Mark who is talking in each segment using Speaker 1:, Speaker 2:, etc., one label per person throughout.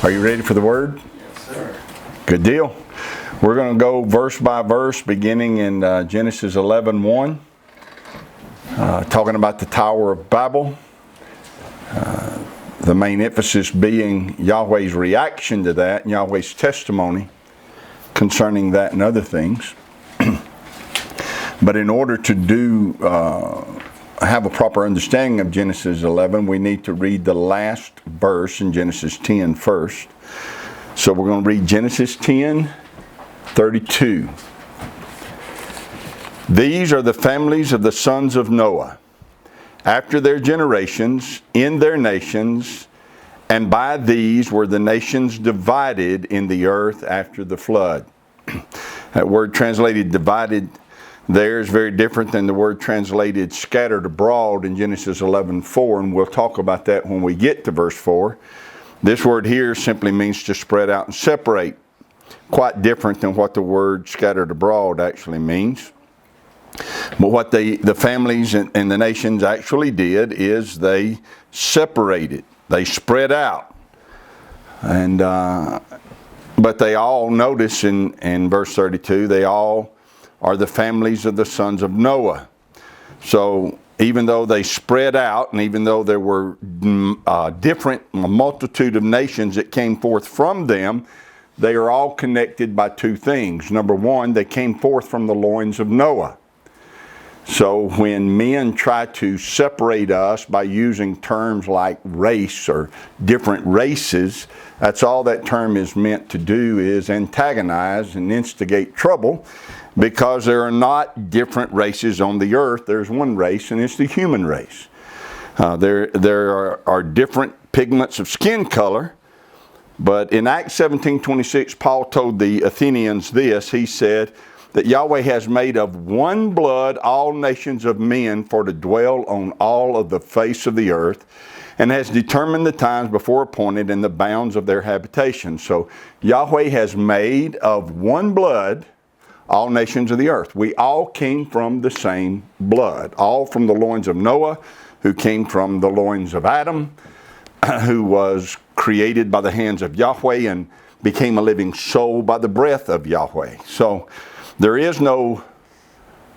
Speaker 1: Are you ready for the word?
Speaker 2: Yes, sir.
Speaker 1: Good deal. We're going to go verse by verse, beginning in Genesis 11:1, talking about the Tower of Babel. The main emphasis being Yahweh's reaction to that, and Yahweh's testimony concerning that and other things. But in order to have a proper understanding of Genesis 11, we need to read the last verse in Genesis 10 first. So we're going to read Genesis 10:32. These are the families of the sons of Noah, after their generations, in their nations, and by these were the nations divided in the earth after the flood. That word translated divided there is very different than the word translated scattered abroad in Genesis 11:4, and we'll talk about that when we get to verse 4. This word here simply means to spread out and separate, quite different than what the word scattered abroad actually means. But what the families and the nations actually did is they separated, they spread out. And but they all, notice in verse 32, they all are the families of the sons of Noah. So even though they spread out, and even though there were a multitude of nations that came forth from them, they are all connected by two things. Number one, they came forth from the loins of Noah. So when men try to separate us by using terms like race or different races, that's all that term is meant to do, is antagonize and instigate trouble, because there are not different races on the earth. There's one race, and it's the human race. There are different pigments of skin color, but in Acts 17:26, Paul told the Athenians this. He said that Yahweh has made of one blood all nations of men for to dwell on all of the face of the earth, and has determined the times before appointed and the bounds of their habitation. So Yahweh has made of one blood all nations of the earth. We all came from the same blood, all from the loins of Noah, who came from the loins of Adam, who was created by the hands of Yahweh and became a living soul by the breath of Yahweh. So there is no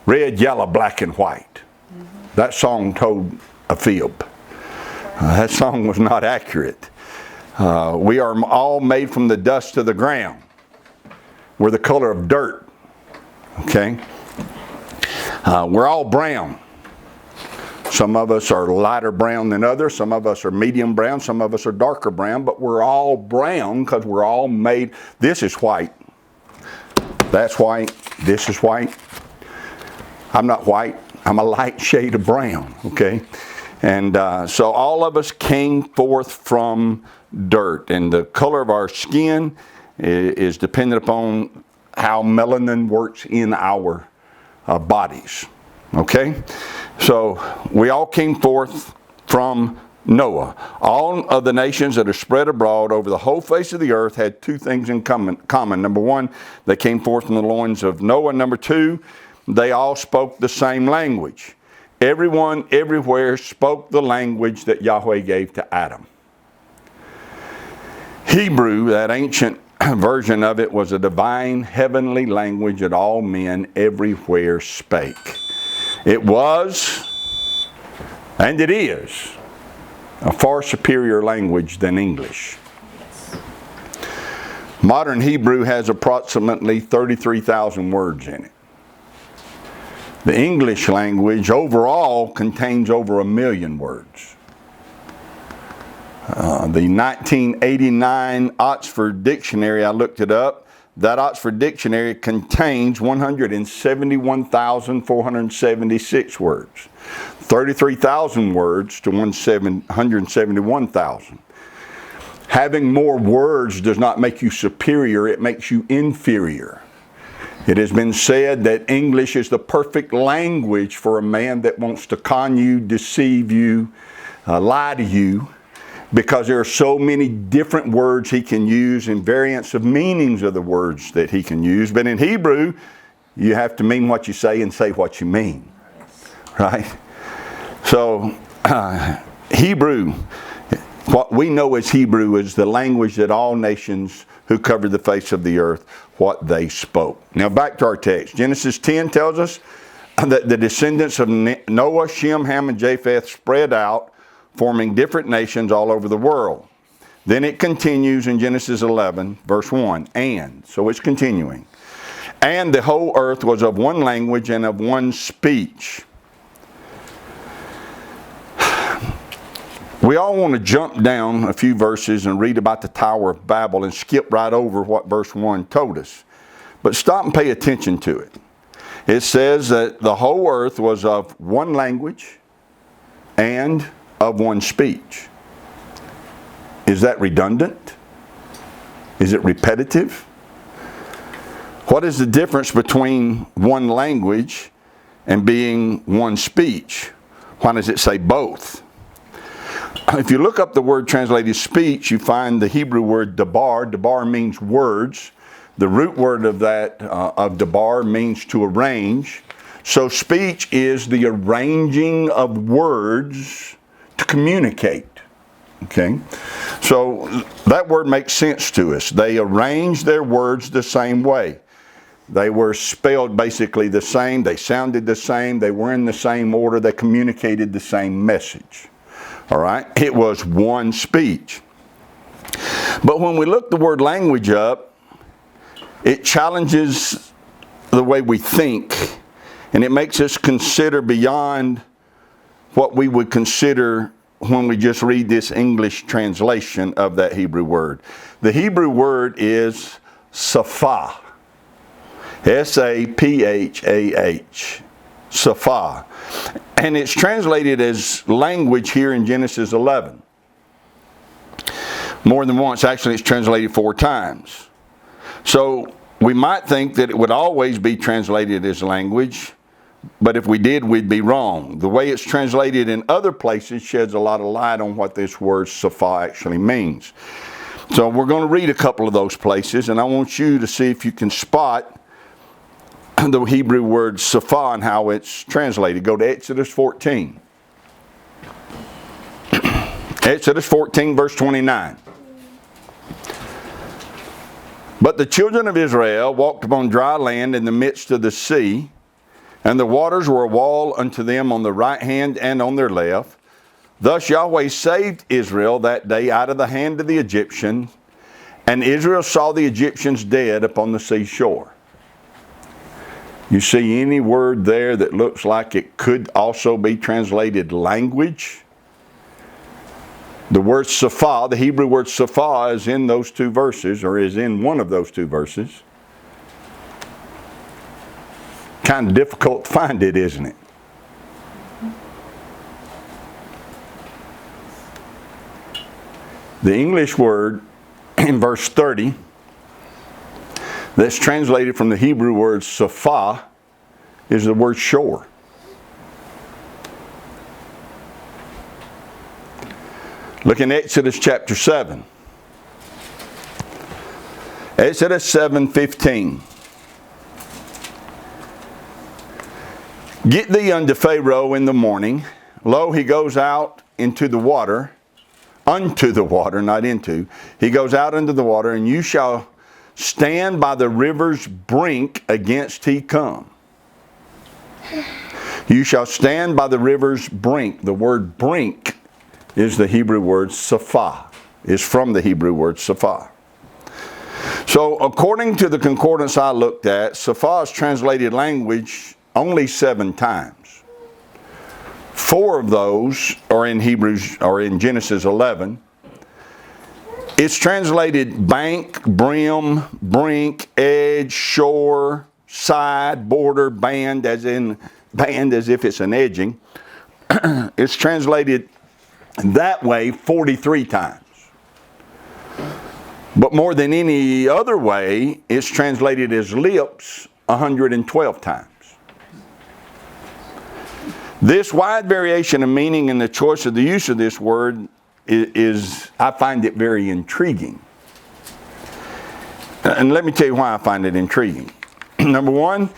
Speaker 1: red, yellow, black, and white. That song told a fib. That song was not accurate. We are all made from the dust of the ground. We're the color of dirt. Okay? We're all brown. Some of us are lighter brown than others. Some of us are medium brown. Some of us are darker brown. But we're all brown because we're all made. This is white. That's white. This is white. I'm not white. I'm a light shade of brown. Okay? And so all of us came forth from dirt. And the color of our skin is dependent upon how melanin works in our bodies. Okay? So we all came forth from Noah. All of the nations that are spread abroad over the whole face of the earth had two things in common. Number one, they came forth from the loins of Noah. Number two, they all spoke the same language. Everyone, everywhere spoke the language that Yahweh gave to Adam. Hebrew, that ancient version of it, was a divine heavenly language that all men everywhere spake. It was, and it is, a far superior language than English. Modern Hebrew has approximately 33,000 words in it. The English language overall contains over 1 million words. The 1989 Oxford Dictionary, I looked it up, that Oxford Dictionary contains 171,476 words. 33,000 words to 171,000. Having more words does not make you superior, it makes you inferior. It has been said that English is the perfect language for a man that wants to con you, deceive you, lie to you, because there are so many different words he can use and variants of meanings of the words that he can use. But in Hebrew, you have to mean what you say and say what you mean. Right? So, Hebrew What we know as Hebrew is the language that all nations who covered the face of the earth, what they spoke. Now back to our text. Genesis 10 tells us that the descendants of Noah, Shem, Ham, and Japheth spread out, forming different nations all over the world. Then it continues in Genesis 11, verse 1, and. So it's continuing. And the whole earth was of one language and of one speech. We all want to jump down a few verses and read about the Tower of Babel and skip right over what verse 1 told us. But stop and pay attention to it. It says that the whole earth was of one language and of one speech. Is that redundant? Is it repetitive? What is the difference between one language and being one speech? Why does it say both? If you look up the word translated speech, you find the Hebrew word dabar. Dabar means words. The root word of that, of dabar, means to arrange. So speech is the arranging of words to communicate. Okay? So that word makes sense to us. They arranged their words the same way. They were spelled basically the same. They sounded the same. They were in the same order. They communicated the same message. All right? It was one speech. But when we look the word language up, it challenges the way we think, and it makes us consider beyond what we would consider when we just read this English translation of that Hebrew word. The Hebrew word is saphah. S-A-P-H-A-H. Saphah. And it's translated as language here in Genesis 11. More than once. Actually, it's translated 4 times. So we might think that it would always be translated as language, but if we did, we'd be wrong. The way it's translated in other places sheds a lot of light on what this word saphah actually means. So we're going to read a couple of those places, and I want you to see if you can spot the Hebrew word saphah and how it's translated. Go to Exodus 14. Exodus 14, verse 29. But the children of Israel walked upon dry land in the midst of the sea, and the waters were a wall unto them on the right hand and on their left. Thus Yahweh saved Israel that day out of the hand of the Egyptians, and Israel saw the Egyptians dead upon the seashore. You see any word there that looks like it could also be translated language? The word saphah, the Hebrew word saphah, is in those 2 verses, or is in one of those 2 verses. Kind of difficult to find it, isn't it? The English word in verse 30 that's translated from the Hebrew word saphah is the word shore. Look in Exodus chapter 7. Exodus 7:15. Get thee unto Pharaoh in the morning. Lo, he goes out into the water. Unto the water, not into. He goes out into the water, and you shall stand by the river's brink against he come. You shall stand by the river's brink. The word brink is the Hebrew word saphah. Is from the Hebrew word saphah. So according to the concordance I looked at, saphah is translated language only 7 times. 4 of those are in Genesis 11. It's translated bank, brim, brink, edge, shore, side, border, band, as if it's an edging. It's translated that way 43 times. But more than any other way, it's translated as lips 112 times. This wide variation of meaning and the choice of the use of this word is I find it very intriguing. And let me tell you why I find it intriguing. Number one,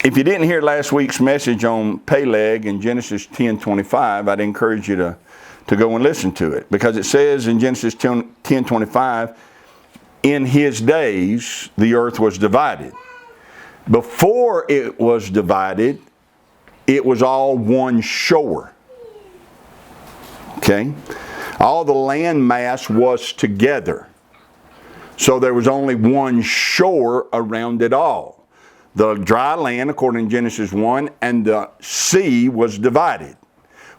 Speaker 1: if you didn't hear last week's message on Peleg in Genesis 10:25, I'd encourage you to to go and listen to it. Because it says in Genesis 10:25, in his days the earth was divided. Before it was divided, it was all one shore. Okay? All the land mass was together. So there was only one shore around it all. The dry land, according to Genesis 1, and the sea was divided,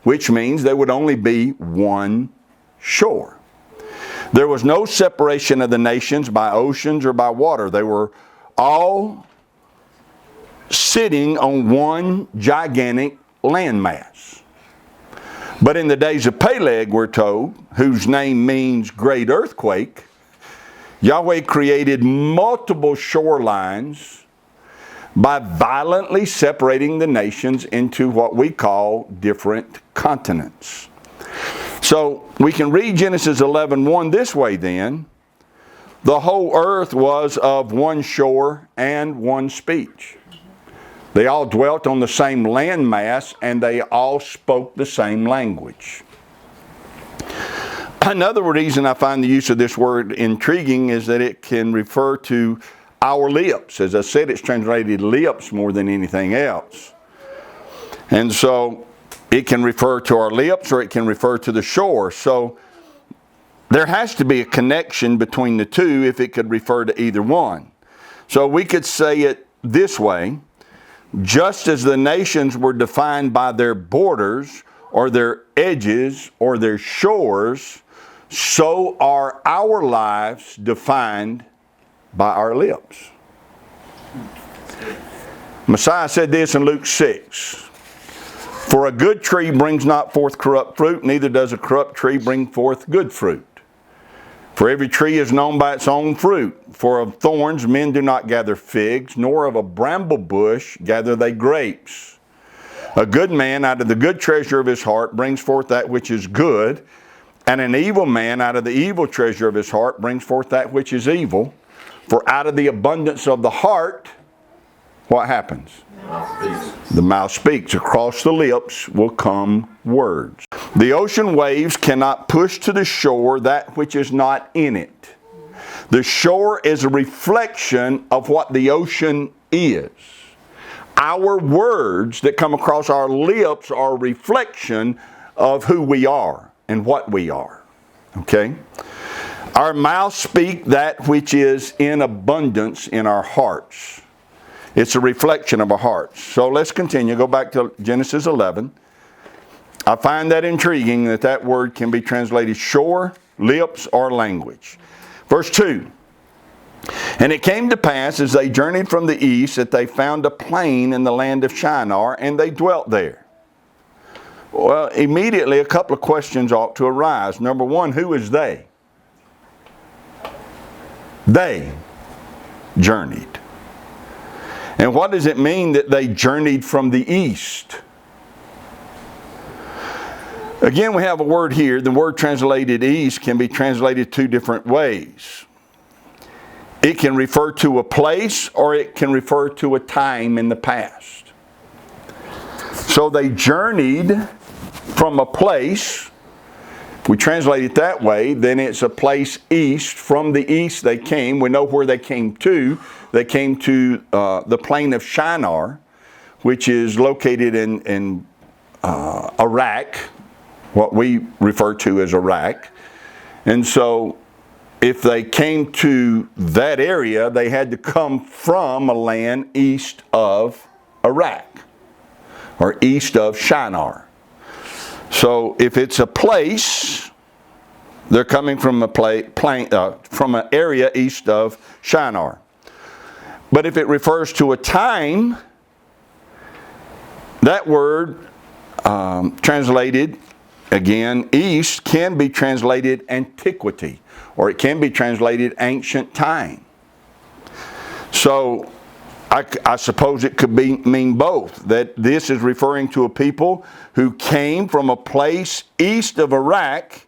Speaker 1: which means there would only be one shore. There was no separation of the nations by oceans or by water. They were all sitting on one gigantic landmass. But in the days of Peleg, we're told, whose name means great earthquake, Yahweh created multiple shorelines by violently separating the nations into what we call different continents. So we can read Genesis 11:1 this way then. The whole earth was of one shore and one speech. They all dwelt on the same landmass, and they all spoke the same language. Another reason I find the use of this word intriguing is that it can refer to our lips. As I said, it's translated lips more than anything else. And so it can refer to our lips, or it can refer to the shore. So there has to be a connection between the two if it could refer to either one. So we could say it this way. Just as the nations were defined by their borders or their edges or their shores, so are our lives defined by our lips. Messiah said this in Luke 6. For a good tree brings not forth corrupt fruit, neither does a corrupt tree bring forth good fruit. For every tree is known by its own fruit. For of thorns men do not gather figs, nor of a bramble bush gather they grapes. A good man out of the good treasure of his heart brings forth that which is good, and an evil man out of the evil treasure of his heart brings forth that which is evil. For out of the abundance of the heart, what happens? The mouth speaks. Across the lips will come words. The ocean waves cannot push to the shore that which is not in it. The shore is a reflection of what the ocean is. Our words that come across our lips are a reflection of who we are and what we are. Okay? Our mouths speak that which is in abundance in our hearts. It's a reflection of our hearts. So let's continue. Go back to Genesis 11. I find that intriguing that that word can be translated shore, lips, or language. Verse 2. And it came to pass as they journeyed from the east that they found a plain in the land of Shinar, and they dwelt there. Well, immediately a couple of questions ought to arise. Number one, who is they? They journeyed. And what does it mean that they journeyed from the east? Again, we have a word here. The word translated east can be translated two different ways. It can refer to a place, or it can refer to a time in the past. So they journeyed from a place. If we translate it that way, then it's a place east. From the east they came. We know where they came to. They came to the plain of Shinar, which is located in Iraq, what we refer to as Iraq. And so if they came to that area, they had to come from a land east of Iraq, or east of Shinar. So if it's a place, they're coming from from an area east of Shinar. But if it refers to a time, that word translated, again, east, can be translated antiquity, or it can be translated ancient time. So I suppose it could mean both, that this is referring to a people who came from a place east of Iraq,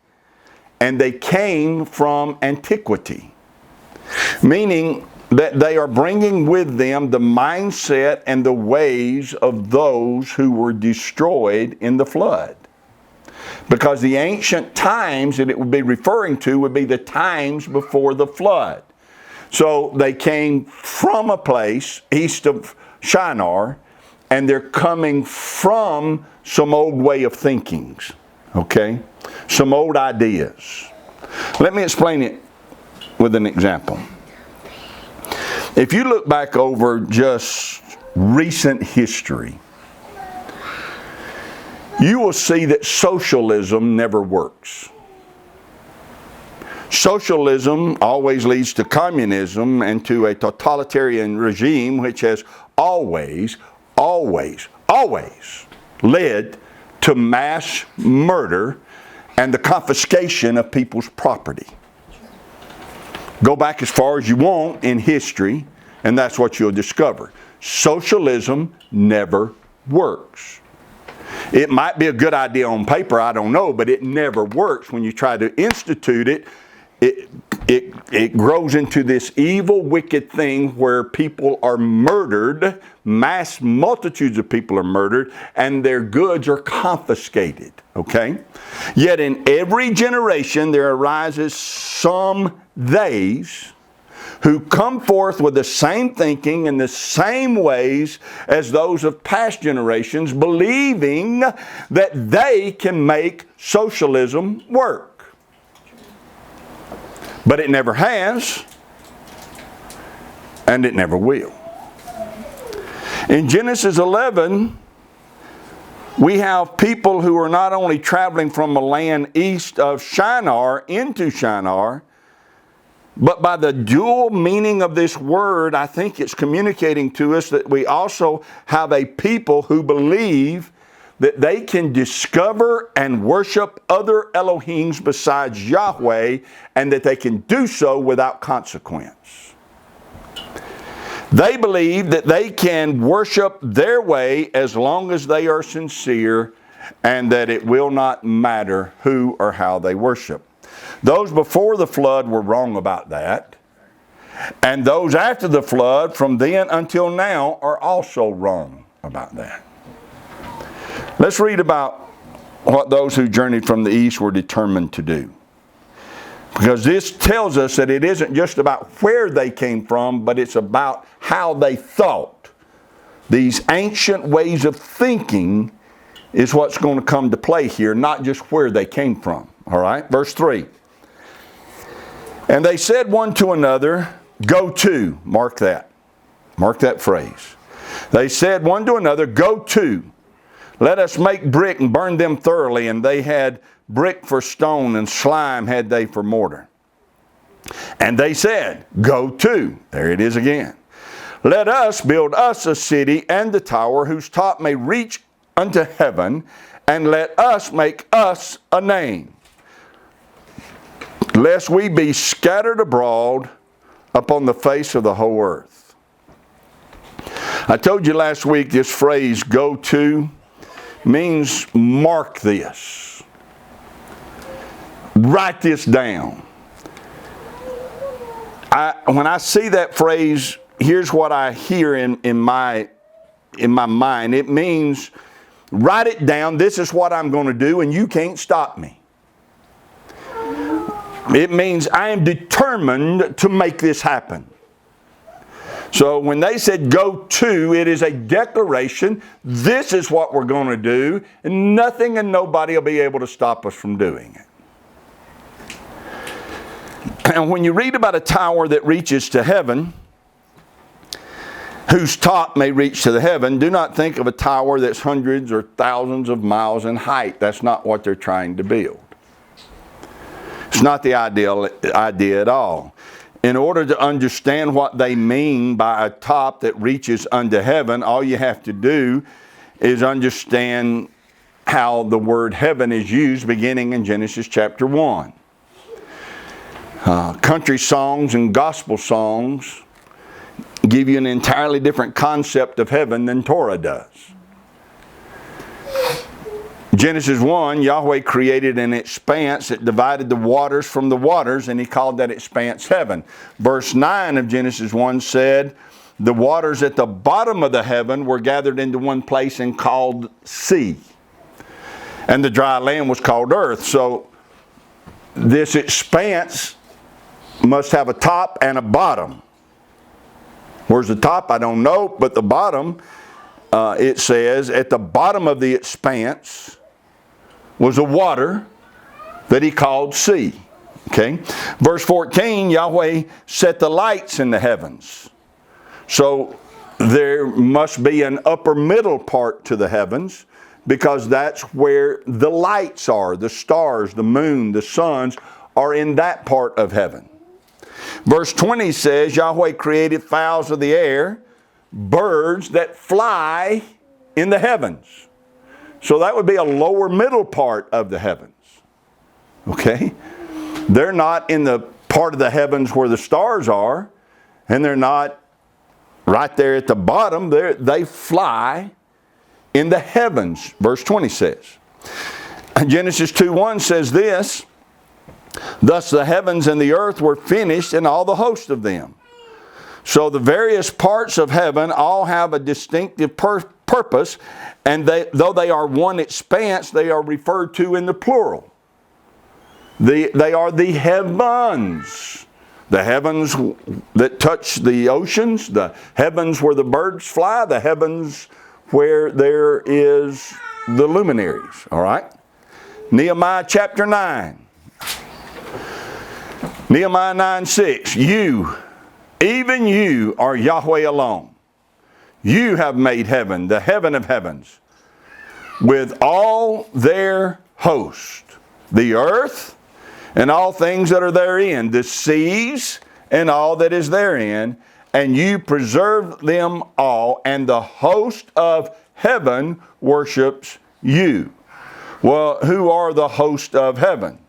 Speaker 1: and they came from antiquity, meaning that they are bringing with them the mindset and the ways of those who were destroyed in the flood. Because the ancient times that it would be referring to would be the times before the flood. So they came from a place east of Shinar, and they're coming from some old way of thinkings, okay? Some old ideas. Let me explain it with an example. If you look back over just recent history, you will see that socialism never works. Socialism always leads to communism and to a totalitarian regime which has always led to mass murder and the confiscation of people's property. Go back as far as you want in history, and that's what you'll discover. Socialism never works. It might be a good idea on paper, I don't know, but it never works. When you try to institute it, it grows into this evil, wicked thing where people are murdered, mass multitudes of people are murdered, and their goods are confiscated, okay? Yet in every generation there arises some theys who come forth with the same thinking and the same ways as those of past generations, believing that they can make socialism work. But it never has, and it never will. In Genesis 11, we have people who are not only traveling from a land east of Shinar into Shinar, but by the dual meaning of this word, I think it's communicating to us that we also have a people who believe that they can discover and worship other Elohims besides Yahweh, and that they can do so without consequence. They believe that they can worship their way as long as they are sincere, and that it will not matter who or how they worship. Those before the flood were wrong about that. And those after the flood, from then until now, are also wrong about that. Let's read about what those who journeyed from the east were determined to do. Because this tells us that it isn't just about where they came from, but it's about how they thought. These ancient ways of thinking is what's going to come to play here, not just where they came from. All right, verse 3. And they said one to another, go to. Mark that. Mark that phrase. They said one to another, go to. Let us make brick and burn them thoroughly. And they had brick for stone, and slime had they for mortar. And they said, go to. There it is again. Let us build us a city and a tower whose top may reach unto heaven, and let us make us a name, lest we be scattered abroad upon the face of the whole earth. I told you last week this phrase, go to, means mark this. Write this down. When I see that phrase, here's what I hear in my mind. It means, write it down, this is what I'm going to do, and you can't stop me. It means I am determined to make this happen. So when they said go to, it is a declaration. This is what we're going to do, and nothing and nobody will be able to stop us from doing it. And when you read about a tower that reaches to heaven, whose top may reach to the heaven, do not think of a tower that's hundreds or thousands of miles in height. That's not what they're trying to build. It's not the idea at all. In order to understand what they mean by a top that reaches unto heaven, all you have to do is understand how the word heaven is used beginning in Genesis chapter 1. Country songs and gospel songs give you an entirely different concept of heaven than Torah does. Genesis 1, Yahweh created an expanse that divided the waters from the waters, and He called that expanse heaven. Verse 9 of Genesis 1 said, the waters at the bottom of the heaven were gathered into one place and called sea. And the dry land was called earth. So this expanse must have a top and a bottom. Where's the top? I don't know. But the bottom, it says, at the bottom of the expanse was a water that he called sea. Okay. Verse 14, Yahweh set the lights in the heavens. So there must be an upper middle part to the heavens, because that's where the lights are. The stars, the moon, the suns are in that part of heaven. Verse 20 says, Yahweh created fowls of the air, birds that fly in the heavens. So that would be a lower middle part of the heavens. Okay? They're not in the part of the heavens where the stars are, and they're not right there at the bottom. They fly in the heavens, verse 20 says. Genesis 2:1 says this, thus the heavens and the earth were finished, and all the host of them. So the various parts of heaven all have a distinctive purpose, and though they are one expanse, they are referred to in the plural. They are the heavens. The heavens that touch the oceans, the heavens where the birds fly, the heavens where there is the luminaries. All right? Nehemiah chapter 9. Nehemiah 9:6. You, even you, are Yahweh alone. You have made heaven, the heaven of heavens, with all their host, the earth and all things that are therein, the seas and all that is therein, and you preserve them all, and the host of heaven worships you. Well, who are the host of heaven?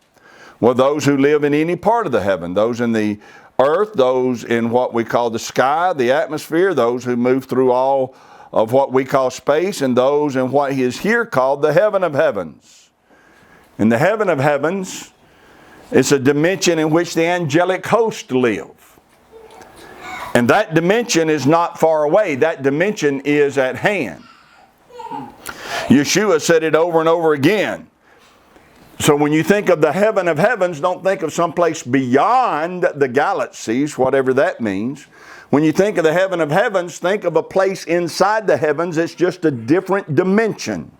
Speaker 1: Well, those who live in any part of the heaven, those in the earth, those in what we call the sky, the atmosphere, those who move through all of what we call space, and those in what is here called the heaven of heavens. In the heaven of heavens, it's a dimension in which the angelic hosts live. And that dimension is not far away. That dimension is at hand. Yeshua said it over and over again. So when you think of the heaven of heavens, don't think of someplace beyond the galaxies, whatever that means. When you think of the heaven of heavens, think of a place inside the heavens. It's just a different dimension.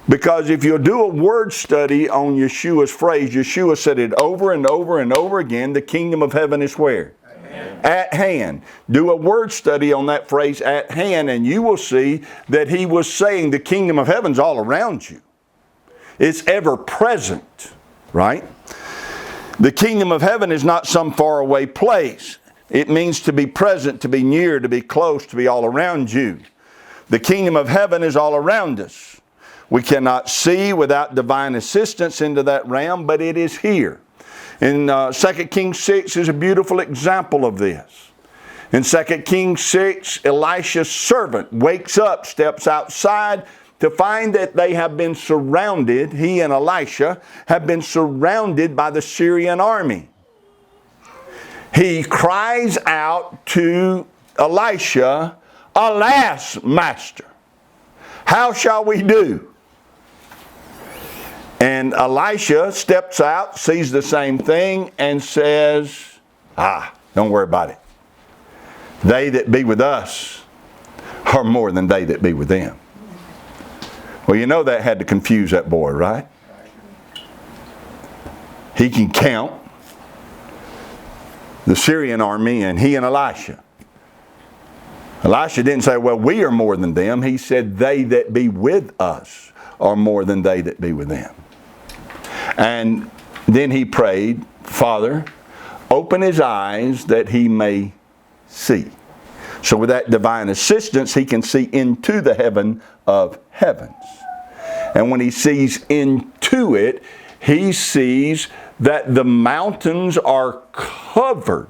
Speaker 1: Because if you'll do a word study on Yeshua's phrase, Yeshua said it over and over and over again, the kingdom of heaven is where? At hand. Do a word study on that phrase, at hand, and you will see that he was saying the kingdom of heaven's all around you. It's ever present, right? The kingdom of heaven is not some faraway place. It means to be present, to be near, to be close, to be all around you. The kingdom of heaven is all around us. We cannot see without divine assistance into that realm, but it is here. In 2 Kings 6 is a beautiful example of this. In 2 Kings 6, Elisha's servant wakes up, steps outside to find that they have been surrounded, he and Elisha have been surrounded by the Syrian army. He cries out to Elisha, "Alas, master, how shall we do?" And Elisha steps out, sees the same thing, and says, don't worry about it. They that be with us are more than they that be with them. Well, you know that had to confuse that boy, right? He can count the Syrian army, and he and Elisha. Elisha didn't say, well, we are more than them. He said, they that be with us are more than they that be with them. And then he prayed, Father, open his eyes that he may see. So with that divine assistance, he can see into the heaven of heavens. And when he sees into it, he sees that the mountains are covered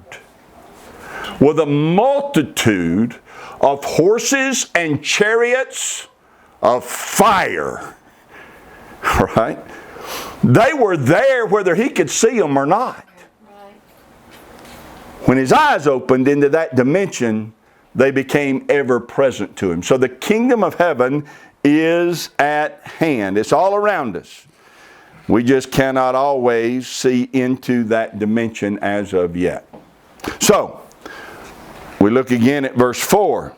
Speaker 1: with a multitude of horses and chariots of fire. Right? They were there whether he could see them or not. When his eyes opened into that dimension, they became ever present to him. So the kingdom of heaven is at hand. It's all around us. We just cannot always see into that dimension as of yet. So, we look again at verse 4.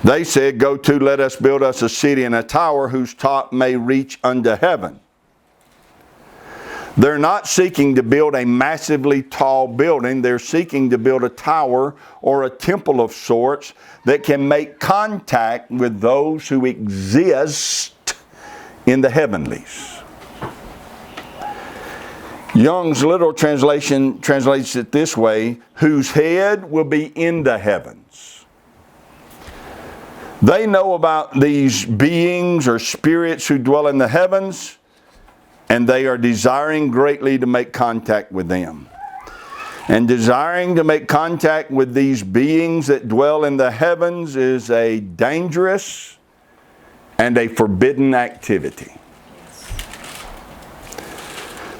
Speaker 1: They said, "Go to, let us build us a city and a tower whose top may reach unto heaven." They're not seeking to build a massively tall building. They're seeking to build a tower or a temple of sorts that can make contact with those who exist in the heavenlies. Young's literal translation translates it this way: whose head will be in the heavens. They know about these beings or spirits who dwell in the heavens, and they are desiring greatly to make contact with them. And desiring to make contact with these beings that dwell in the heavens is a dangerous and a forbidden activity.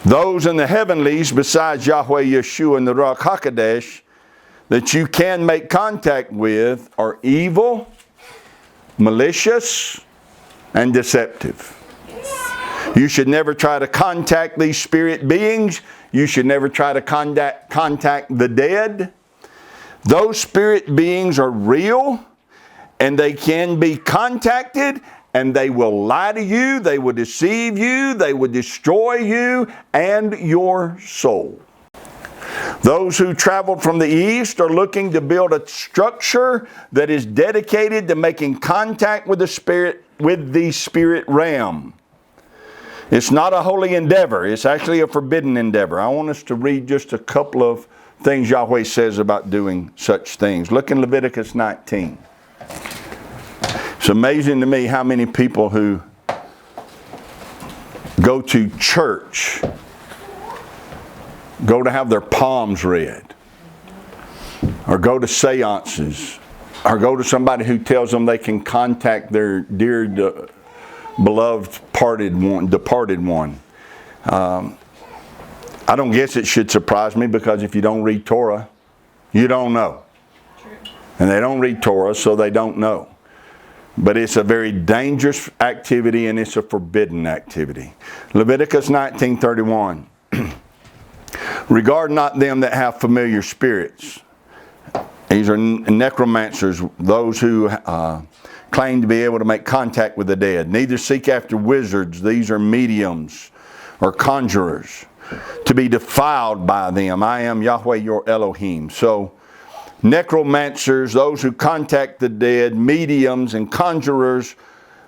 Speaker 1: Those in the heavenlies, besides Yahweh, Yeshua, and the Ruach HaKodesh, that you can make contact with are evil, malicious, and deceptive. You should never try to contact these spirit beings. You should never try to contact the dead. Those spirit beings are real, and they can be contacted, and they will lie to you, they will deceive you, they will destroy you and your soul. Those who traveled from the east are looking to build a structure that is dedicated to making contact with the spirit realm. It's not a holy endeavor. It's actually a forbidden endeavor. I want us to read just a couple of things Yahweh says about doing such things. Look in Leviticus 19. It's amazing to me how many people who go to church go to have their palms read, or go to seances, or go to somebody who tells them they can contact their dear beloved departed one. I don't guess it should surprise me, because if you don't read Torah, you don't know. True. And they don't read Torah, so they don't know. But it's a very dangerous activity, and it's a forbidden activity. Leviticus 19:31. Regard not them that have familiar spirits. These are necromancers, those who claim to be able to make contact with the dead. Neither seek after wizards. These are mediums or conjurers, to be defiled by them. I am Yahweh your Elohim. So necromancers, those who contact the dead, mediums and conjurers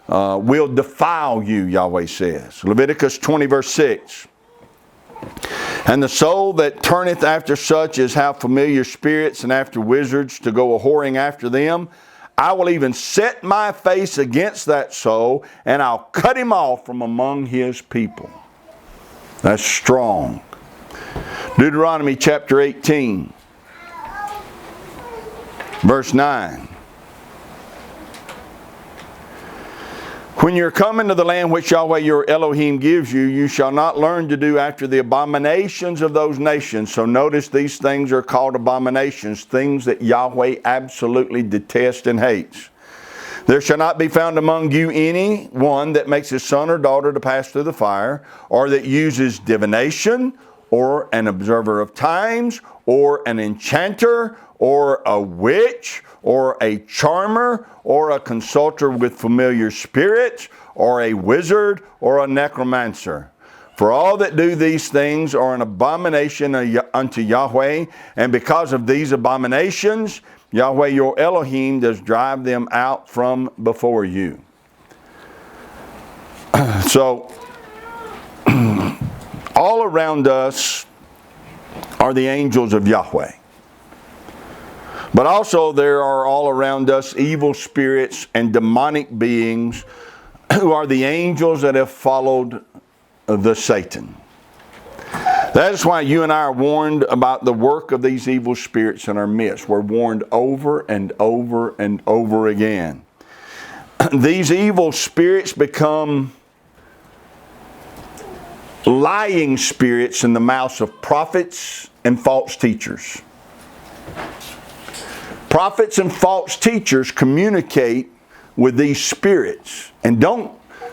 Speaker 1: will defile you, Yahweh says. Leviticus 20 verse 6. And the soul that turneth after such as have familiar spirits and after wizards to go a-whoring after them, I will even set my face against that soul, and I'll cut him off from among his people. That's strong. Deuteronomy chapter 18, verse 9. When you're coming to the land which Yahweh your Elohim gives you, you shall not learn to do after the abominations of those nations. So notice these things are called abominations, things that Yahweh absolutely detests and hates. There shall not be found among you any one that makes his son or daughter to pass through the fire, or that uses divination, or an observer of times, or an enchanter, or a witch, or a charmer, or a consulter with familiar spirits, or a wizard, or a necromancer. For all that do these things are an abomination unto Yahweh, and because of these abominations, Yahweh your Elohim does drive them out from before you. So, all around us are the angels of Yahweh. But also there are all around us evil spirits and demonic beings who are the angels that have followed the Satan. That is why you and I are warned about the work of these evil spirits in our midst. We're warned over and over and over again. These evil spirits become lying spirits in the mouths of prophets and false teachers. Prophets and false teachers communicate with these spirits and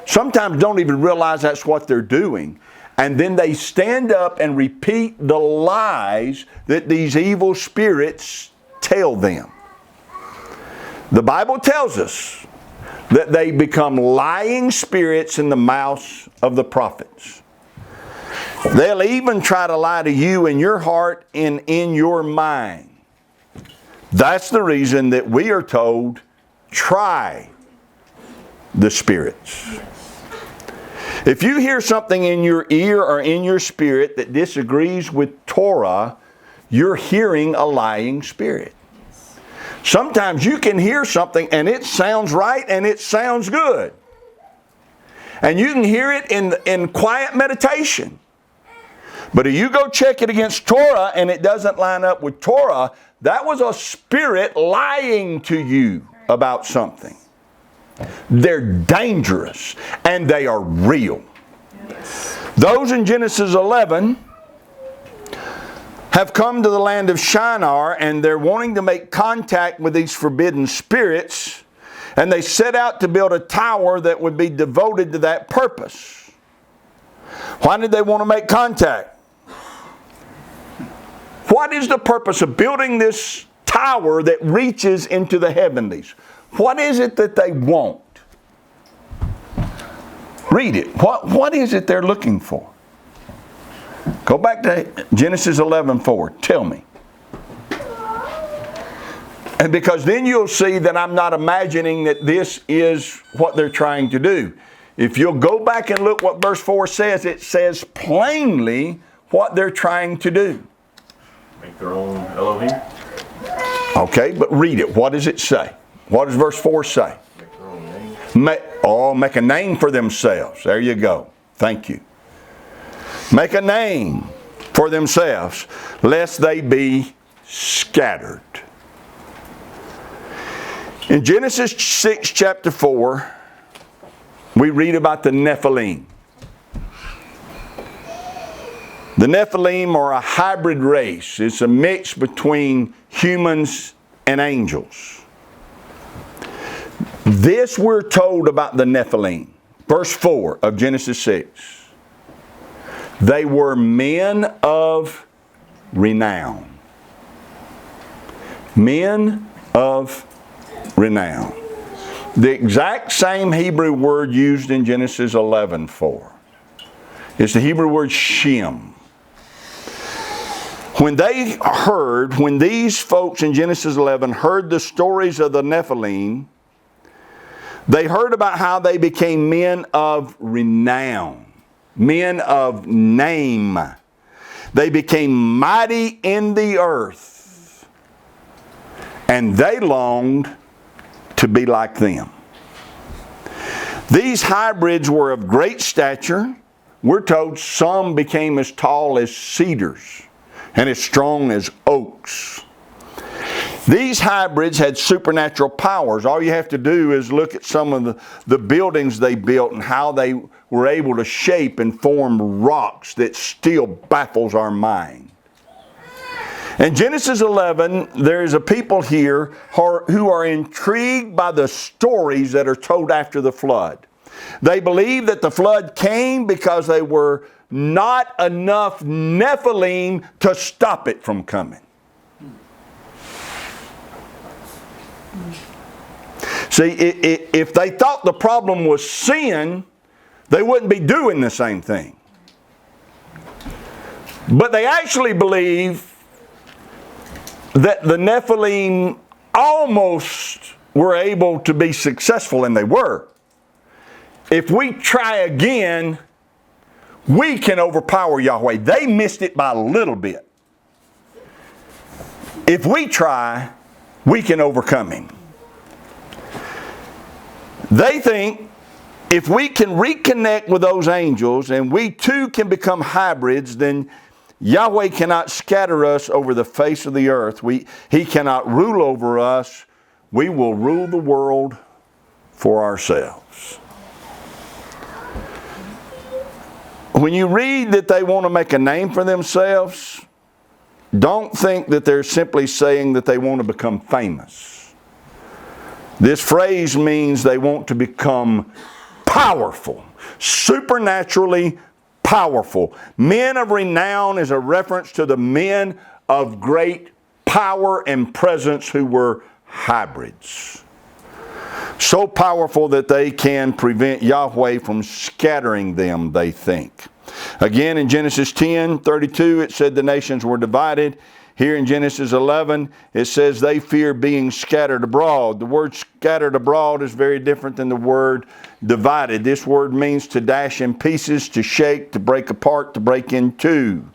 Speaker 1: sometimes don't even realize that's what they're doing. And then they stand up and repeat the lies that these evil spirits tell them. The Bible tells us that they become lying spirits in the mouths of the prophets. They'll even try to lie to you in your heart and in your mind. That's the reason that we are told, try the spirits. If you hear something in your ear or in your spirit that disagrees with Torah, you're hearing a lying spirit. Sometimes you can hear something and it sounds right and it sounds good. And you can hear it in quiet meditation. But if you go check it against Torah and it doesn't line up with Torah, that was a spirit lying to you about something. They're dangerous and they are real. Those in Genesis 11 have come to the land of Shinar and they're wanting to make contact with these forbidden spirits, and they set out to build a tower that would be devoted to that purpose. Why did they want to make contact? What is the purpose of building this tower that reaches into the heavenlies? What is it that they want? Read it. What is it they're looking for? Go back to Genesis 11:4. Tell me. And because then you'll see that I'm not imagining that this is what they're trying to do. If you'll go back and look what verse 4 says, it says plainly what they're trying to do.
Speaker 2: Make their own Elohim?
Speaker 1: Okay, but read it. What does it say? What does verse 4 say?
Speaker 2: Make their own name.
Speaker 1: Make a name for themselves. There you go. Thank you. Make a name for themselves, lest they be scattered. In Genesis 6, chapter 4, we read about the Nephilim. The Nephilim are a hybrid race. It's a mix between humans and angels. This we're told about the Nephilim. Verse 4 of Genesis 6. They were men of renown. Men of renown. The exact same Hebrew word used in Genesis 11:4. It's the Hebrew word Shem. When these folks in Genesis 11 heard the stories of the Nephilim, they heard about how they became men of renown. Men of name. They became mighty in the earth. And they longed to be like them. These hybrids were of great stature. We're told some became as tall as cedars and as strong as oaks. These hybrids had supernatural powers. All you have to do is look at some of the buildings they built and how they were able to shape and form rocks that still baffles our mind. In Genesis 11, there is a people here who are intrigued by the stories that are told after the flood. They believe that the flood came because there were not enough Nephilim to stop it from coming. See, if they thought the problem was sin, they wouldn't be doing the same thing. But they actually believe that the Nephilim almost were able to be successful, and they were. If we try again, we can overpower Yahweh. They missed it by a little bit. If we try, we can overcome him. They think if we can reconnect with those angels and we too can become hybrids, then Yahweh cannot scatter us over the face of the earth. He cannot rule over us. We will rule the world for ourselves. When you read that they want to make a name for themselves, don't think that they're simply saying that they want to become famous. This phrase means they want to become powerful, supernaturally powerful. Men of renown is a reference to the men of great power and presence who were hybrids. So powerful that they can prevent Yahweh from scattering them, they think. Again, in Genesis 10:32, it said the nations were divided. Here in Genesis 11, it says they fear being scattered abroad. The word scattered abroad is very different than the word divided. This word means to dash in pieces, to shake, to break apart, to break in two.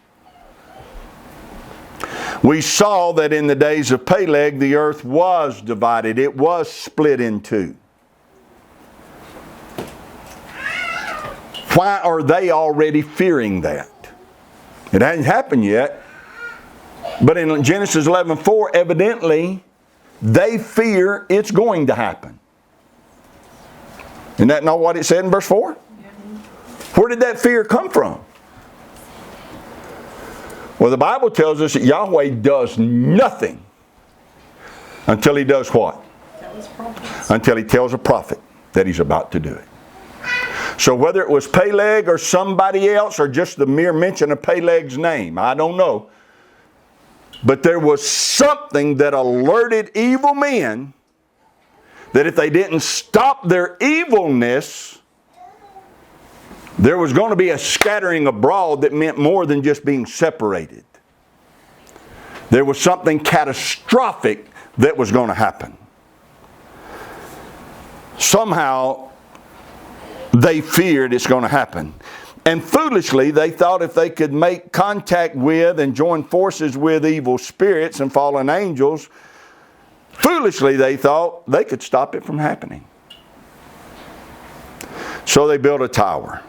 Speaker 1: We saw that in the days of Peleg, the earth was divided. It was split in two. Why are they already fearing that? It hasn't happened yet. But in Genesis 11:4, evidently, they fear it's going to happen. Isn't that not what it said in verse 4? Where did that fear come from? Well, the Bible tells us that Yahweh does nothing until He does what? Until He tells a prophet that He's about to do it. So whether it was Peleg or somebody else or just the mere mention of Peleg's name, I don't know. But there was something that alerted evil men that if they didn't stop their evilness, there was going to be a scattering abroad that meant more than just being separated. There was something catastrophic that was going to happen. Somehow, they feared it's going to happen. And foolishly, they thought if they could make contact with and join forces with evil spirits and fallen angels, foolishly they thought they could stop it from happening. So they built a tower.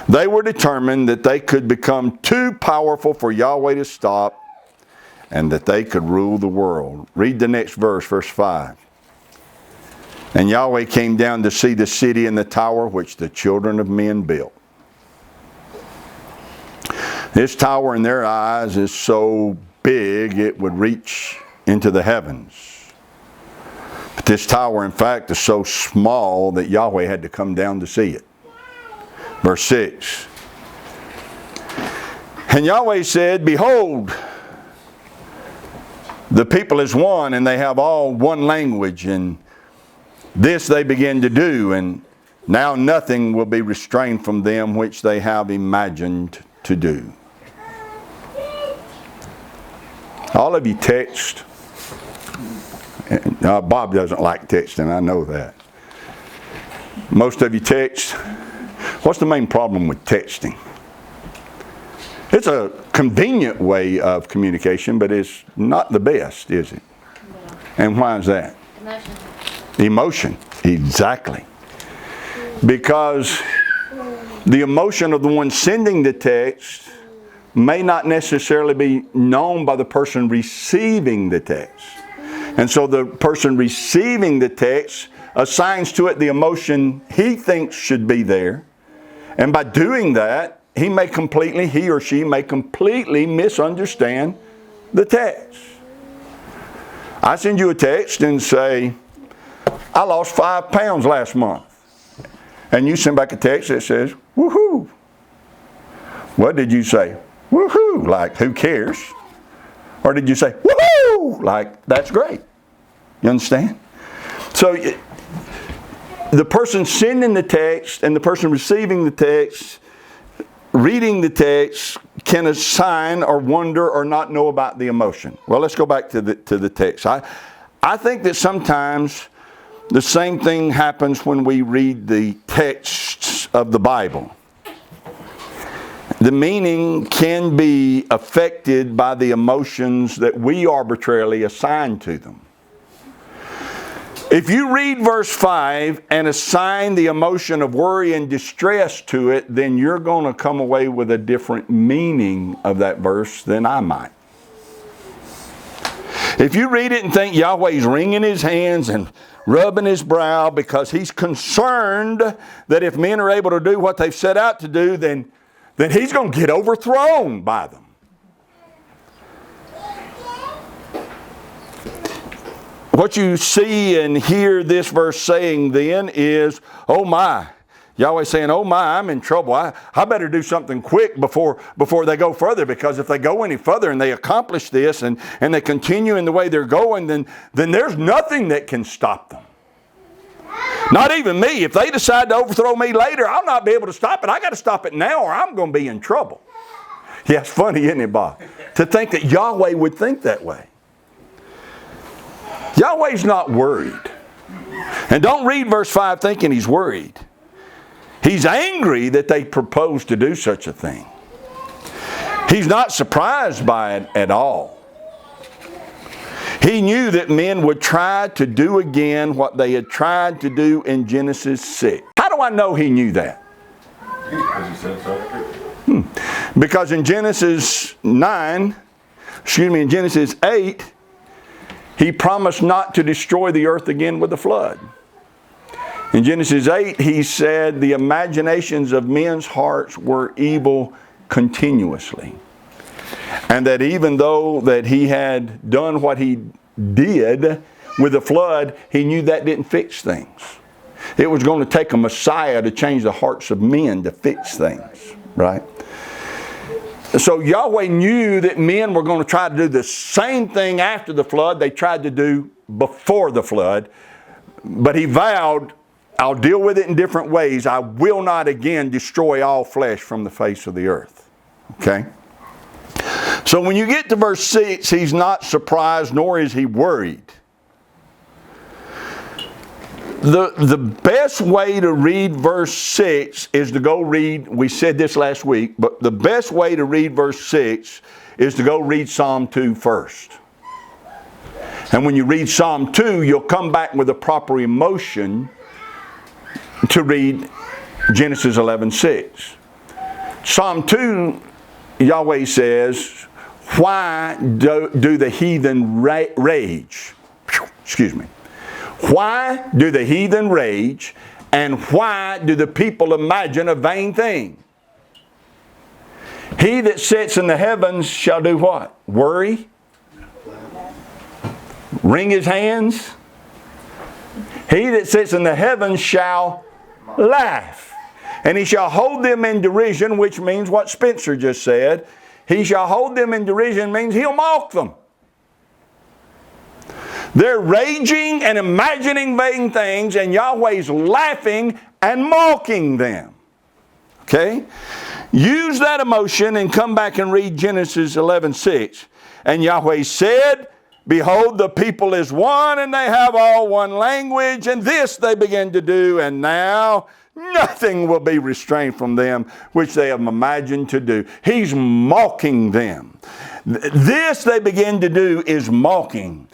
Speaker 1: They were determined that they could become too powerful for Yahweh to stop and that they could rule the world. Read the next verse, verse 5. And Yahweh came down to see the city and the tower which the children of men built. This tower in their eyes is so big it would reach into the heavens. But this tower, in fact, is so small that Yahweh had to come down to see it. Verse 6. And Yahweh said, Behold, the people is one, and they have all one language, and this they begin to do, and now nothing will be restrained from them which they have imagined to do. All of you text. Bob doesn't like texting, I know that. Most of you text. What's the main problem with texting? It's a convenient way of communication, but it's not the best, is it? No. And why is that? Emotion, exactly. Because the emotion of the one sending the text may not necessarily be known by the person receiving the text. And so the person receiving the text assigns to it the emotion he thinks should be there. And by doing that, he or she may completely misunderstand the text. I send you a text and say, I lost 5 pounds last month. And you send back a text that says, woohoo. What did you say? Woohoo, like who cares? Or did you say, woohoo, like that's great? You understand? So the person sending the text and the person receiving the text, reading the text, can assign or wonder or not know about the emotion. Well, let's go back to the text. I think that sometimes the same thing happens when we read the texts of the Bible. The meaning can be affected by the emotions that we arbitrarily assign to them. If you read verse 5 and assign the emotion of worry and distress to it, then you're going to come away with a different meaning of that verse than I might. If you read it and think Yahweh's wringing His hands and rubbing His brow because He's concerned that if men are able to do what they've set out to do, then He's going to get overthrown by them. what you see and hear this verse saying then is, oh my. Yahweh saying, oh my, I'm in trouble. I better do something quick before they go further, because if they go any further and they accomplish this and they continue in the way they're going, then there's nothing that can stop them. Not even me. If they decide to overthrow me later, I'll not be able to stop it. I got to stop it now or I'm going to be in trouble. Yeah, it's funny, isn't it, Bob? To think that Yahweh would think that way. Yahweh's not worried. And don't read verse 5 thinking He's worried. He's angry that they propose to do such a thing. He's not surprised by it at all. He knew that men would try to do again what they had tried to do in Genesis 6. How do I know He knew that?
Speaker 2: Because He said so.
Speaker 1: Because in Genesis 8, He promised not to destroy the earth again with a flood. In Genesis 8, He said the imaginations of men's hearts were evil continuously. And that even though that He had done what He did with the flood, He knew that didn't fix things. It was going to take a Messiah to change the hearts of men to fix things, right? So Yahweh knew that men were going to try to do the same thing after the flood they tried to do before the flood. But He vowed, I'll deal with it in different ways. I will not again destroy all flesh from the face of the earth. Okay? So when you get to verse 6, He's not surprised, nor is He worried. The best way to read verse 6 is to go read, we said this last week, but the best way to read verse 6 is to go read Psalm 2 first. And when you read Psalm 2, you'll come back with a proper emotion to read Genesis 11:6. Psalm 2, Yahweh says, why do the heathen rage? Excuse me. Why do the heathen rage, and why do the people imagine a vain thing? He that sits in the heavens shall do what? Worry? Wring his hands? He that sits in the heavens shall laugh. And he shall hold them in derision, which means what Spencer just said. He shall hold them in derision means He'll mock them. They're raging and imagining vain things, and Yahweh's laughing and mocking them. Okay? Use that emotion and come back and read Genesis 11:6. And Yahweh said, behold, the people is one, and they have all one language, and this they begin to do, and now nothing will be restrained from them which they have imagined to do. He's mocking them. This they begin to do is mocking.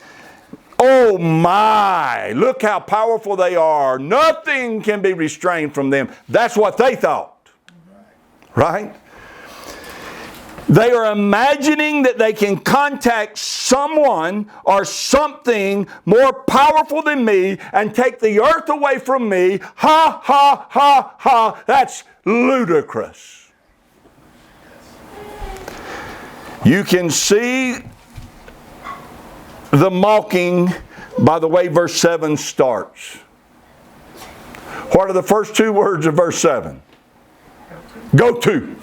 Speaker 1: Oh my, look how powerful they are. Nothing can be restrained from them. That's what they thought. Right? They are imagining that they can contact someone or something more powerful than me and take the earth away from me. Ha, ha, ha, ha. That's ludicrous. You can see the mocking by the way verse 7 starts. What are the first two words of verse 7? Go to.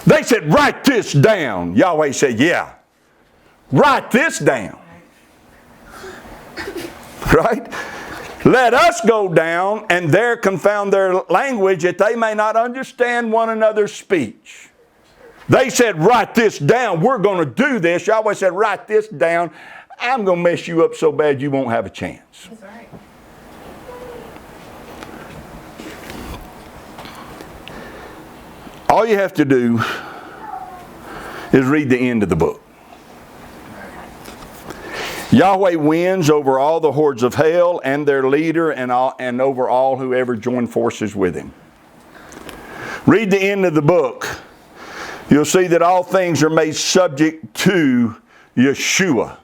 Speaker 1: They said, write this down. Yahweh said, yeah. Write this down. Right? Let us go down and there confound their language that they may not understand one another's speech. They said, write this down. We're going to do this. Yahweh said, write this down. I'm going to mess you up so bad you won't have a chance.
Speaker 3: That's right.
Speaker 1: All you have to do is read the end of the book. Yahweh wins over all the hordes of hell and their leader and over all who ever join forces with him. Read the end of the book. You'll see that all things are made subject to Yeshua.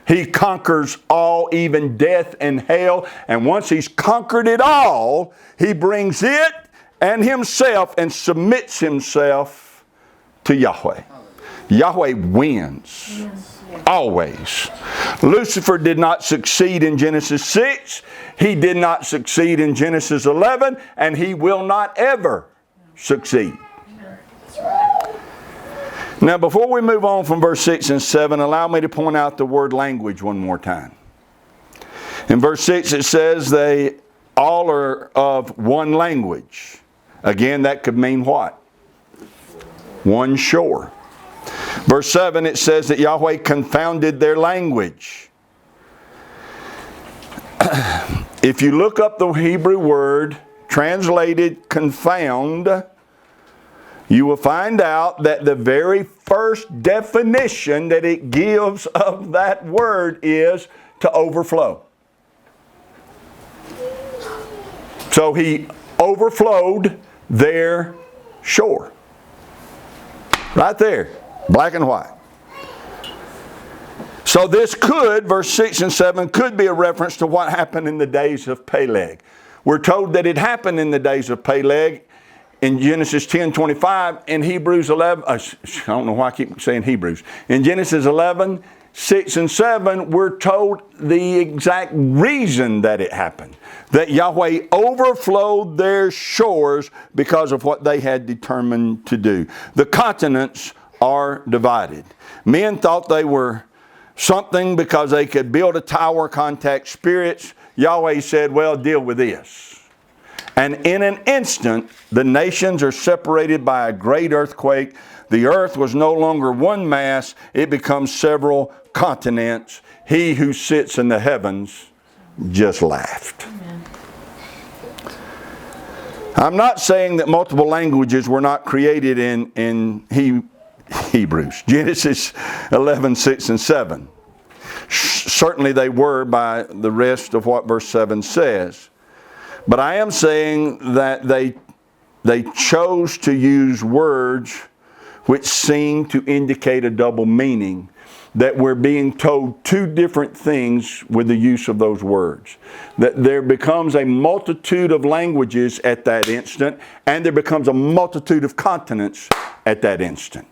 Speaker 1: He conquers all, even death and hell. And once He's conquered it all, He brings it and Himself and submits Himself to Yahweh. Yahweh wins.
Speaker 3: Yes.
Speaker 1: Always. Lucifer did not succeed in Genesis 6. He did not succeed in Genesis 11. And he will not ever succeed. Now, before we move on from verse 6 and 7, allow me to point out the word language one more time. In verse 6 it says they all are of one language. Again, that could mean what? One shore. Verse 7 it says that Yahweh confounded their language. If you look up the Hebrew word translated confound, you will find out that the very first definition that it gives of that word is to overflow. So he overflowed their shore. Right there, black and white. So this could, verse 6 and 7, could be a reference to what happened in the days of Peleg. We're told that it happened in the days of Peleg in Genesis 10:25, in Hebrews 11, I don't know why I keep saying Hebrews. In Genesis 11, 6 and 7, we're told the exact reason that it happened. That Yahweh overflowed their shores because of what they had determined to do. The continents are divided. Men thought they were something because they could build a tower, contact spirits. Yahweh said, well, deal with this. And in an instant, the nations are separated by a great earthquake. The earth was no longer one mass. It becomes several continents. He who sits in the heavens just laughed. Amen. I'm not saying that multiple languages were not created in Hebrews. Genesis 11, 6 and 7. Certainly they were by the rest of what verse 7 says. But I am saying that they chose to use words which seem to indicate a double meaning. That we're being told two different things with the use of those words. That there becomes a multitude of languages at that instant, and there becomes a multitude of continents at that instant.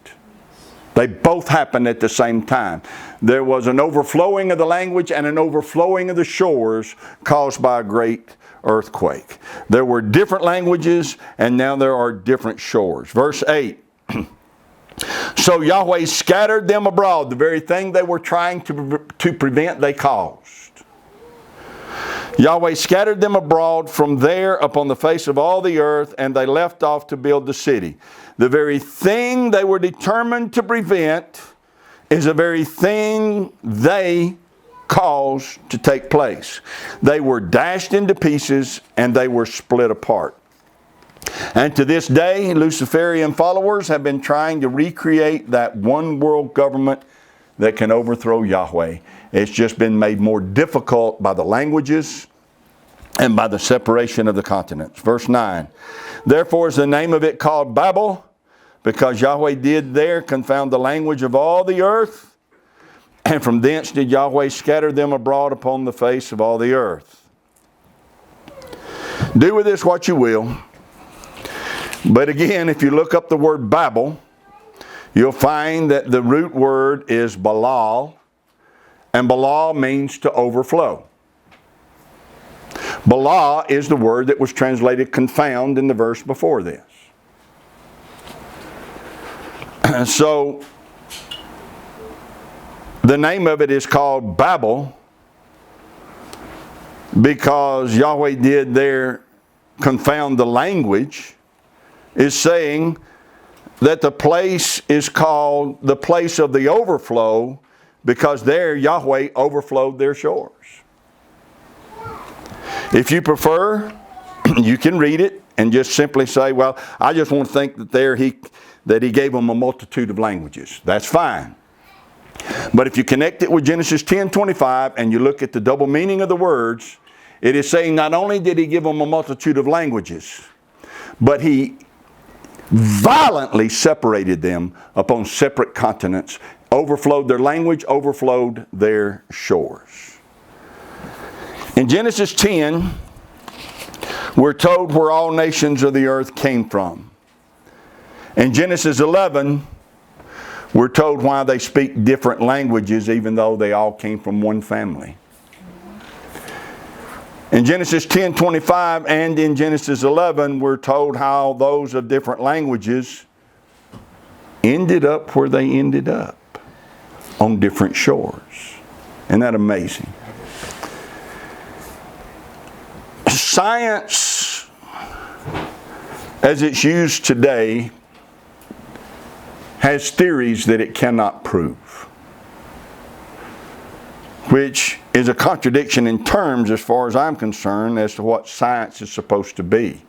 Speaker 1: They both happen at the same time. There was an overflowing of the language and an overflowing of the shores caused by a great earthquake. There were different languages, and now there are different shores. Verse 8. So Yahweh scattered them abroad. The very thing they were trying to prevent, they caused. Yahweh scattered them abroad from there upon the face of all the earth, and they left off to build the city. The very thing they were determined to prevent is the very thing they caused to take place. They were dashed into pieces, and they were split apart. And to this day, Luciferian followers have been trying to recreate that one world government that can overthrow Yahweh. It's just been made more difficult by the languages and by the separation of the continents. Verse 9. Therefore is the name of it called Babel, because Yahweh did there confound the language of all the earth, and from thence did Yahweh scatter them abroad upon the face of all the earth. Do with this what you will. But again, if you look up the word Babel, you'll find that the root word is balal, and balal means to overflow. Bala is the word that was translated confound in the verse before this. So, the name of it is called Babel because Yahweh did there confound the language, is saying that the place is called the place of the overflow because there Yahweh overflowed their shores. If you prefer, you can read it and just simply say, well, I just want to think that he gave them a multitude of languages. That's fine. But if you connect it with Genesis 10:25 and you look at the double meaning of the words, it is saying not only did he give them a multitude of languages, but he violently separated them upon separate continents, overflowed their language, overflowed their shores. In Genesis 10, we're told where all nations of the earth came from. In Genesis 11, We're told why they speak different languages even though they all came from one family. In Genesis 10:25 and in Genesis 11, we're told how those of different languages ended up where they ended up, on different shores. Isn't that amazing? Science, as it's used today, has theories that it cannot prove, which is a contradiction in terms, as far as I'm concerned, as to what science is supposed to be.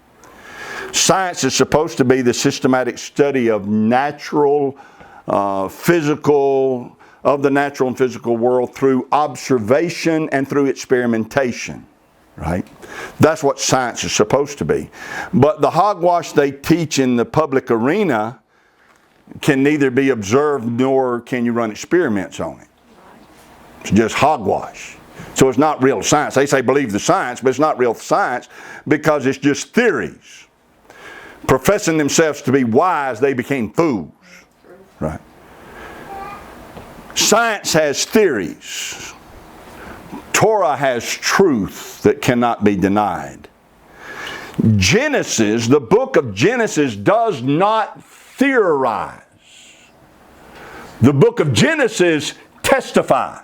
Speaker 1: Science is supposed to be the systematic study of natural, physical, of the natural and physical world through observation and through experimentation. Right? That's what science is supposed to be. But the hogwash they teach in the public arena can neither be observed nor can you run experiments on it. It's just hogwash. So it's not real science. They say believe the science, but it's not real science because it's just theories. Professing themselves to be wise, they became fools. Right? Science has theories. Torah has truth that cannot be denied. Genesis, the book of Genesis, does not theorize. The book of Genesis testifies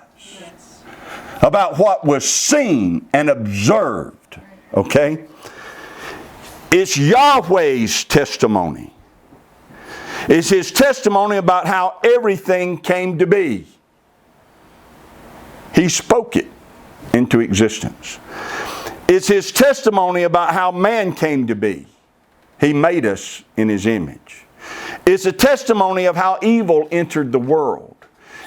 Speaker 1: about what was seen and observed. Okay? It's Yahweh's testimony. It's His testimony about how everything came to be. He spoke it into existence. It's His testimony about how man came to be. He made us in His image. It's a testimony of how evil entered the world.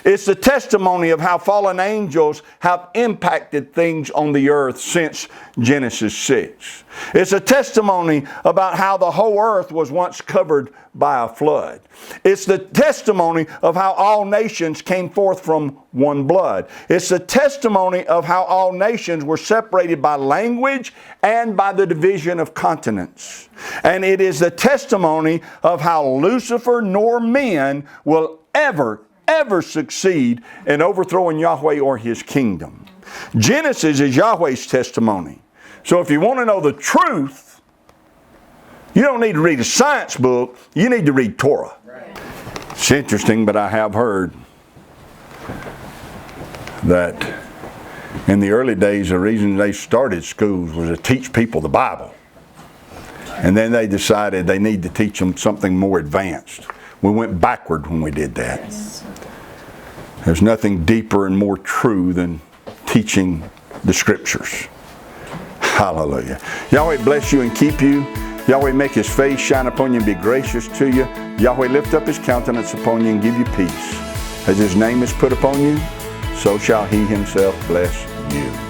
Speaker 1: It's the testimony of how fallen angels have impacted things on the earth since Genesis 6. It's a testimony about how the whole earth was once covered by a flood. It's the testimony of how all nations came forth from one blood. It's the testimony of how all nations were separated by language and by the division of continents. And it is the testimony of how Lucifer nor men will ever succeed in overthrowing Yahweh or His kingdom. Genesis is Yahweh's testimony. So if you want to know the truth, you don't need to read a science book, you need to read Torah. It's interesting, but I have heard that in the early days the reason they started schools was to teach people the Bible. And then they decided they need to teach them something more advanced. We went backward when we did that. There's nothing deeper and more true than teaching the Scriptures. Hallelujah. Yahweh bless you and keep you. Yahweh make His face shine upon you and be gracious to you. Yahweh lift up His countenance upon you and give you peace. As His name is put upon you, so shall He Himself bless you.